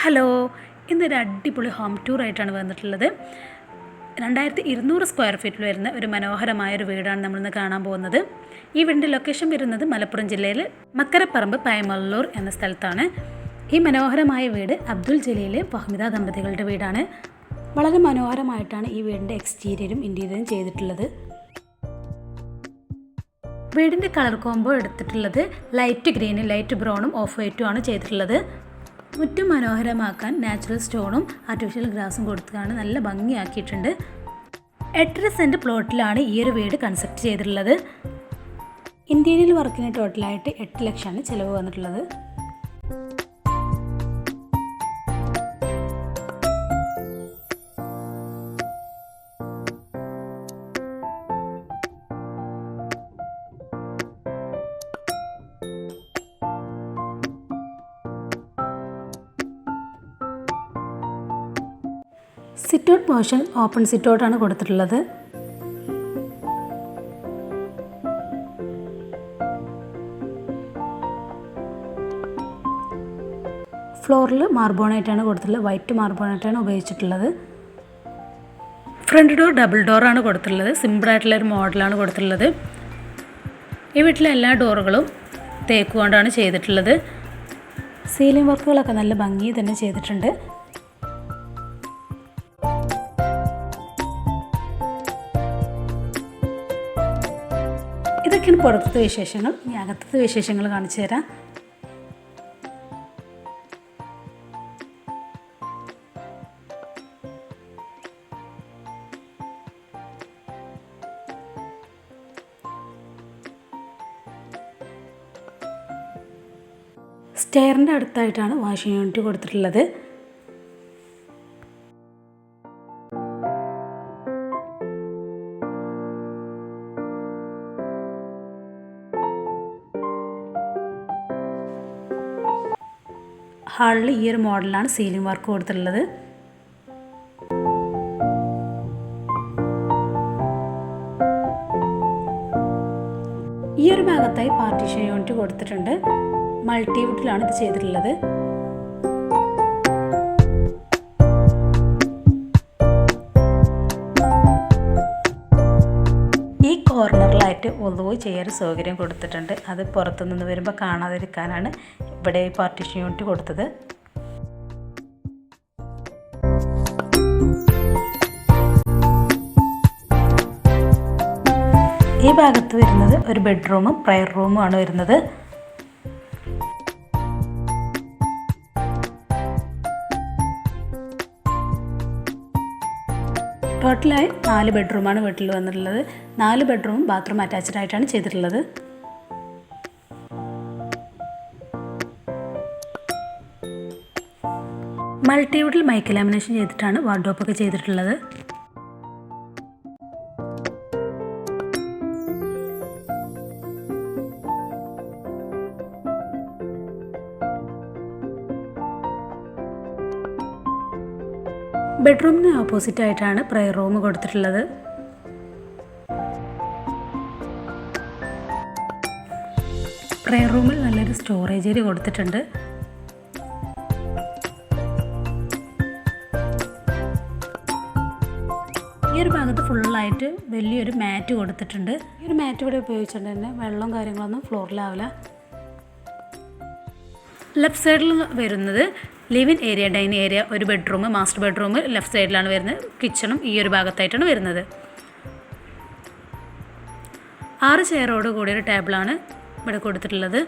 Hello, ഇന്നൊരു അടിപൊളി home ടൂറായിട്ടാണ് വന്നിട്ടുള്ളത്. 2200 സ്ക്വയർ ഫീറ്റിൽ വരുന്ന ഒരു മനോഹരമായൊരു വീടാണ് നമ്മളിന്ന് കാണാൻ പോകുന്നത്. ഈ വീടിൻ്റെ ലൊക്കേഷൻ വരുന്നത് മലപ്പുറം ജില്ലയിൽ മക്കരപ്പറമ്പ് പയമള്ളൂർ എന്ന സ്ഥലത്താണ്. ഈ മനോഹരമായ വീട് അബ്ദുൽ ജലീൽ ഫഹ്മിദ ദമ്പതികളുടെ വീടാണ്. വളരെ മനോഹരമായിട്ടാണ് ഈ വീടിൻ്റെ എക്സ്റ്റീരിയറും ഇൻറ്റീരിയറും ചെയ്തിട്ടുള്ളത്. വീടിൻ്റെ കളർ കോംബോ എടുത്തിട്ടുള്ളത് ലൈറ്റ് ഗ്രീനും ലൈറ്റ് ബ്രൗണും ഓഫ് വൈറ്റും ആണ് ചെയ്തിട്ടുള്ളത്. മുറ്റും മനോഹരമാക്കാൻ നാച്ചുറൽ സ്റ്റോണും ആർട്ടിഫിഷ്യൽ ഗ്രാസും കൊടുത്താണ് നല്ല ഭംഗിയാക്കിയിട്ടുണ്ട്. 8.5 സെൻറ്റ് പ്ലോട്ടിലാണ് ഈ ഒരു വീട് കൺസ്ട്രക്ട് ചെയ്തിട്ടുള്ളത്. ഇന്റീരിയൽ വർക്കിന് ടോട്ടലായിട്ട് 8 ലക്ഷമാണ് ചിലവ് വന്നിട്ടുള്ളത്. Sit out portion open sit ഔട്ടാണ് കൊടുത്തിട്ടുള്ളത്. ഫ്ലോറിൽ മാർബോണൈറ്റാണ് കൊടുത്തിട്ടുള്ളത്. വൈറ്റ് മാർബോണൈറ്റാണ് ഉപയോഗിച്ചിട്ടുള്ളത്. ഫ്രണ്ട് ഡോർ ഡബിൾ ഡോറാണ് കൊടുത്തിട്ടുള്ളത്. സിമ്പിളായിട്ടുള്ളൊരു മോഡലാണ് കൊടുത്തിട്ടുള്ളത്. ഈ വീട്ടിലെ എല്ലാ ഡോറുകളും തേക്ക് കൊണ്ടാണ് ചെയ്തിട്ടുള്ളത്. സീലിംഗ് വർക്കുകളൊക്കെ നല്ല ഭംഗി തന്നെ ചെയ്തിട്ടുണ്ട്. ഇതൊക്കെയാണ് പുറത്തത്തെ വിശേഷങ്ങൾ. ഇനി അകത്തത്തെ വിശേഷങ്ങൾ കാണിച്ചു തരാം. സ്റ്റെയറിൻ്റെ അടുത്തായിട്ടാണ് വാഷിംഗ് യൂണിറ്റ് കൊടുത്തിട്ടുള്ളത്. ഹാളിൽ ഈ ഒരു മോഡലാണ് സീലിംഗ് വർക്ക് കൊടുത്തിട്ടുള്ളത്. ഈ ഒരു ഭാഗത്തായി പാർട്ടീഷൻ യൂണിറ്റ് കൊടുത്തിട്ടുണ്ട്. മൾട്ടിവുഡിലാണ് ഇത് ചെയ്തിട്ടുള്ളത്. ഈ കോർണറിലായിട്ട് ഒതുവ് ചെയ്യാൻ സൗകര്യം കൊടുത്തിട്ടുണ്ട്. അത് പുറത്തുനിന്ന് വരുമ്പോൾ കാണാതിരിക്കാനാണ് ഇവിടെ ഈ പാർട്ടീഷൻ യൂണിറ്റ് കൊടുത്തത്. ഈ ഭാഗത്ത് വരുന്നത് ഒരു ബെഡ്റൂമും പ്രയർ റൂമും ആണ് വരുന്നത്. ടോട്ടലായി 4 ബെഡ്റൂമാണ് വീട്ടിൽ വന്നിട്ടുള്ളത്. 4 ബെഡ്റൂമും ബാത്റൂം അറ്റാച്ച്ഡ് ആയിട്ടാണ് ചെയ്തിട്ടുള്ളത്. മൾട്ടിവുഡിൽ മൈക്ക ലാമിനേഷൻ ചെയ്തിട്ടാണ് വാർഡ്രോബൊക്കെ ചെയ്തിട്ടുള്ളത്. ബെഡ്റൂമിന് ഓപ്പോസിറ്റ് ആയിട്ടാണ് പ്രയർ റൂം കൊടുത്തിട്ടുള്ളത്. പ്രയർ റൂമിൽ നല്ലൊരു സ്റ്റോറേജ് ഏരിയ കൊടുത്തിട്ടുണ്ട്. ഈ ഒരു ഭാഗത്ത് ഫുള്ളായിട്ട് വലിയൊരു മാറ്റ് കൊടുത്തിട്ടുണ്ട്. ഈ ഒരു മാറ്റ് ഇവിടെ ഉപയോഗിച്ചുകൊണ്ട് തന്നെ വെള്ളവും കാര്യങ്ങളൊന്നും ഫ്ലോറിലാവില്ല. ലെഫ്റ്റ് സൈഡിൽ വരുന്നത് ലിവിൻ ഏരിയ, ഡൈനിങ് ഏരിയ, ഒരു ബെഡ്റൂം, മാസ്റ്റർ ബെഡ്റൂം ലെഫ്റ്റ് സൈഡിലാണ് വരുന്നത്. കിച്ചണും ഈ ഒരു ഭാഗത്തായിട്ടാണ് വരുന്നത്. 6 ചെയറോട് കൂടിയൊരു ടേബിളാണ് ഇവിടെ കൊടുത്തിട്ടുള്ളത്.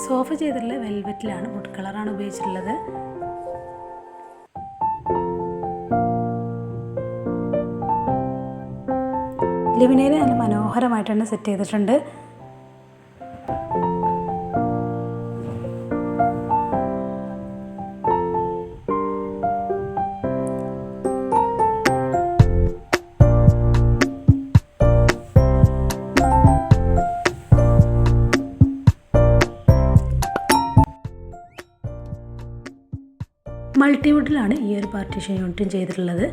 സോഫ ചെയ്തിട്ടുള്ള വെൽവെറ്റിലാണ്, വുഡ് കളറാണ് ഉപയോഗിച്ചിട്ടുള്ളത്. ലിവിംഗ് ഏരിയ നല്ല മനോഹരമായിട്ടാണ് സെറ്റ് ചെയ്തിട്ടുണ്ട്. മൾട്ടിവുഡിലാണ് ഈ ഒരു പാർട്ടീഷൻ യൂണിറ്റും ചെയ്തിട്ടുള്ളത്.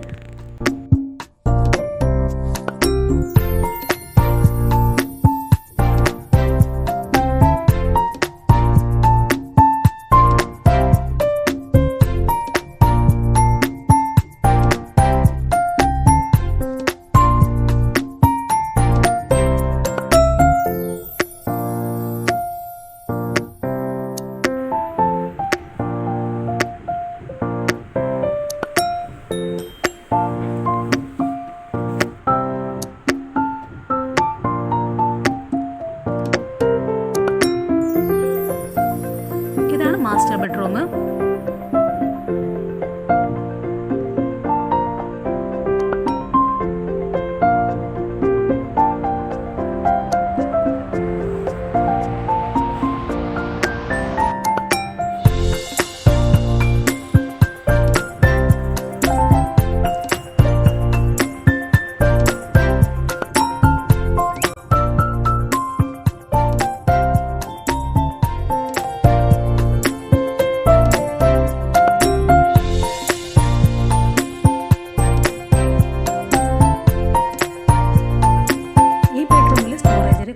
Master bedroom.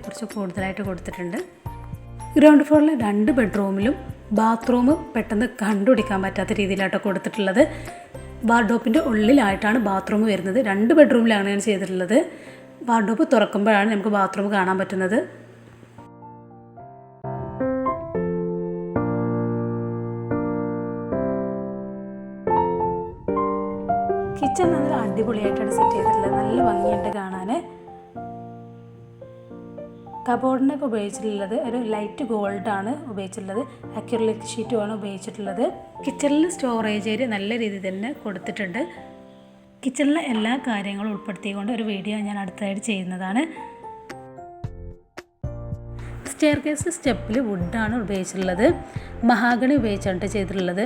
കുറച്ച് കൂടുതലായിട്ട് കൊടുത്തിട്ടുണ്ട്. ഗ്രൗണ്ട് ഫ്ലോറിലെ 2 ബെഡ്റൂമിലും ബാത്റൂം പെട്ടെന്ന് കണ്ടുപിടിക്കാൻ പറ്റാത്ത രീതിയിലാട്ടോ കൊടുത്തിട്ടുള്ളത്. വാർഡ്രോബിൻ്റെ ഉള്ളിലായിട്ടാണ് ബാത്റൂം വരുന്നത്. 2 ബെഡ്റൂമിലാണ് ഞാൻ ചെയ്തിട്ടുള്ളത്. വാർഡ്രോബ് തുറക്കുമ്പോഴാണ് നമുക്ക് ബാത്റൂം കാണാൻ പറ്റുന്നത്. കിച്ചൺ നല്ല അടിപൊളിയായിട്ടാണ് സെറ്റ് ചെയ്തിട്ടുള്ളത്. നല്ല ഭംഗിയുണ്ട് കാണാൻ. കബോർഡിനൊക്കെ ഉപയോഗിച്ചിട്ടുള്ളത് ഒരു ലൈറ്റ് ഗോൾഡാണ് ഉപയോഗിച്ചിട്ടുള്ളത്. അക്രിലിക് ഷീറ്റുമാണ് ഉപയോഗിച്ചിട്ടുള്ളത്. കിച്ചണിൽ സ്റ്റോറേജ് ഏരിയ നല്ല രീതിയിൽ തന്നെ കൊടുത്തിട്ടുണ്ട്. കിച്ചണിലെ എല്ലാ കാര്യങ്ങളും ഉൾപ്പെടുത്തിക്കൊണ്ട് ഒരു വീഡിയോ ഞാൻ അടുത്തതായിട്ട് ചെയ്യുന്നതാണ്. സ്റ്റെയർകേസ് സ്റ്റെപ്പിൽ വുഡാണ് ഉപയോഗിച്ചിട്ടുള്ളത്. മഹാഗണി ഉപയോഗിച്ചാണ് ചെയ്തിട്ടുള്ളത്.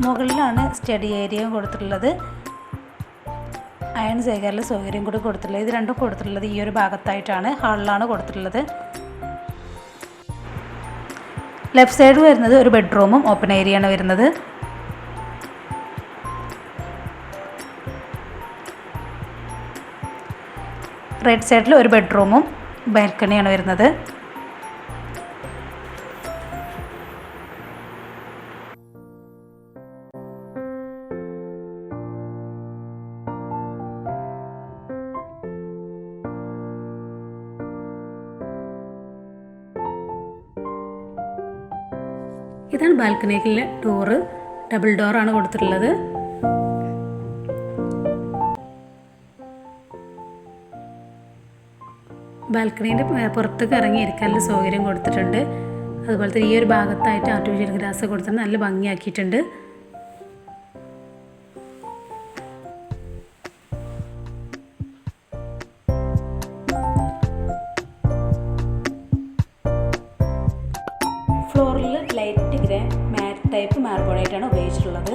മുകളിലാണ് സ്റ്റഡി ഏരിയ കൊടുത്തിട്ടുള്ളത്. അയൺ ശേഖരല സൗകര്യം കൂടി കൊടുത്തിട്ടുള്ളത്. ഇത് രണ്ടും കൊടുത്തിട്ടുള്ളത് ഈ ഒരു ഭാഗത്തായിട്ടാണ്. ഹാളിലാണ് കൊടുത്തിട്ടുള്ളത്. ലെഫ്റ്റ് സൈഡ് വരുന്നത് ഒരു ബെഡ്റൂമും ഓപ്പൺ ഏരിയയാണ് വരുന്നത്. റൈറ്റ് സൈഡിൽ ഒരു ബെഡ്റൂമും ബാൽക്കണിയാണ് വരുന്നത്. ഇതാണ് ബാൽക്കണിയിലെ ഡോറ്. ഡബിൾ ഡോറാണ് കൊടുത്തിട്ടുള്ളത്. ബാൽക്കണീൻ്റെ പുറത്തേക്ക് ഇറങ്ങി ഇരിക്കാനുള്ള സൗകര്യം കൊടുത്തിട്ടുണ്ട്. അതുപോലെ തന്നെ ഈ ഒരു ഭാഗത്തായിട്ട് ആർട്ടിഫിഷ്യൽ ഗ്രാസ് കൊടുത്തിട്ട് നല്ല ഭംഗിയാക്കിയിട്ടുണ്ട്. ഫ്ലോറിൽ ലൈറ്റ് ഗ്രേ മാറ്റ് ടൈപ്പ് മാർബോണൈറ്റാണ് ഉപയോഗിച്ചിട്ടുള്ളത്.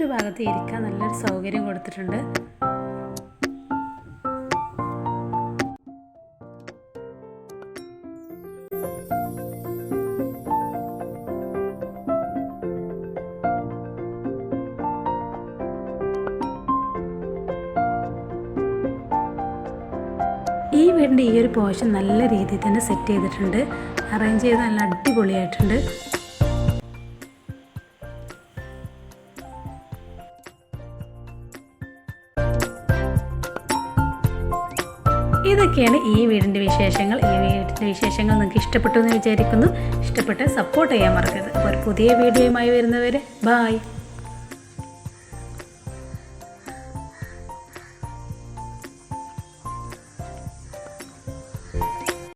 ഒരു ഭാഗത്ത് ഇരിക്കാൻ നല്ലൊരു സൗകര്യം കൊടുത്തിട്ടുണ്ട്. ഈ വീടിൻ്റെ ഈ ഒരു പോർഷൻ നല്ല രീതിയിൽ തന്നെ സെറ്റ് ചെയ്തിട്ടുണ്ട്. അറേഞ്ച് ചെയ്ത് നല്ല അടിപൊളിയായിട്ടുണ്ട്. ഇതൊക്കെയാണ് ഈ വീടിൻ്റെ വിശേഷങ്ങൾ. ഈ വീടിൻ്റെ വിശേഷങ്ങൾ നിങ്ങൾക്ക് ഇഷ്ടപ്പെട്ടു എന്ന് വിചാരിക്കുന്നു. ഇഷ്ടപ്പെട്ട് സപ്പോർട്ട് ചെയ്യാൻ മറക്കരുത്. അപ്പോൾ ഒരു പുതിയ വീഡിയോയുമായി വരുന്നവരെ ബായ്.